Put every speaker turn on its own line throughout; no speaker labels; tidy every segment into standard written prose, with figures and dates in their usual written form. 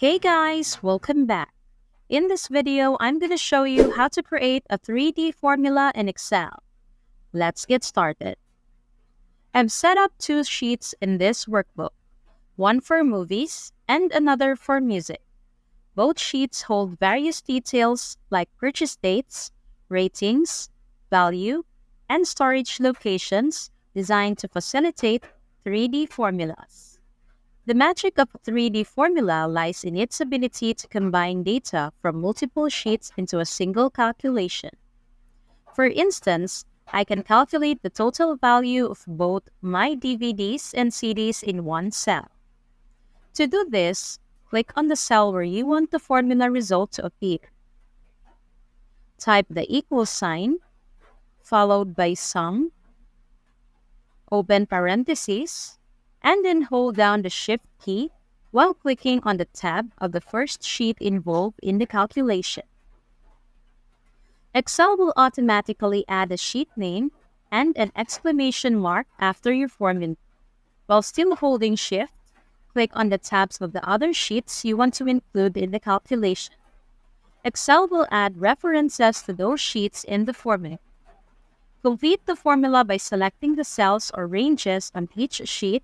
Hey guys, welcome back. In this video, I'm going to show you how to create a 3D formula in Excel. Let's get started. I've set up two sheets in this workbook, one for movies and another for music. Both sheets hold various details like purchase dates, ratings, value, and storage locations designed to facilitate 3D formulas. The magic of a 3D formula lies in its ability to combine data from multiple sheets into a single calculation. For instance, I can calculate the total value of both my DVDs and CDs in one cell. To do this, click on the cell where you want the formula result to appear. Type the equal sign, followed by sum, open parentheses, and then hold down the Shift key while clicking on the tab of the first sheet involved in the calculation. Excel will automatically add a sheet name and an exclamation mark after your formula. While still holding Shift, click on the tabs of the other sheets you want to include in the calculation. Excel will add references to those sheets in the formula. Complete the formula by selecting the cells or ranges on each sheet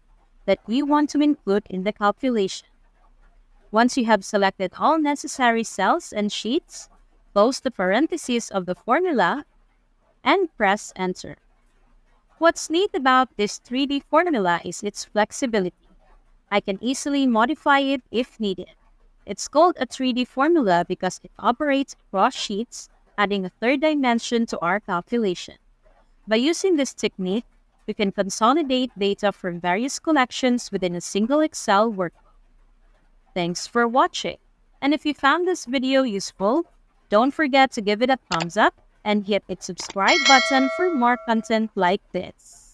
that you want to include in the calculation. Once you have selected all necessary cells and sheets, close the parentheses of the formula and press Enter. What's neat about this 3D formula is its flexibility. I can easily modify it if needed. It's called a 3D formula because it operates across sheets, adding a third dimension to our calculation. By using this technique, we can consolidate data from various collections within a single Excel workbook. Thanks for watching. And if you found this video useful, don't forget to give it a thumbs up and hit the subscribe button for more content like this.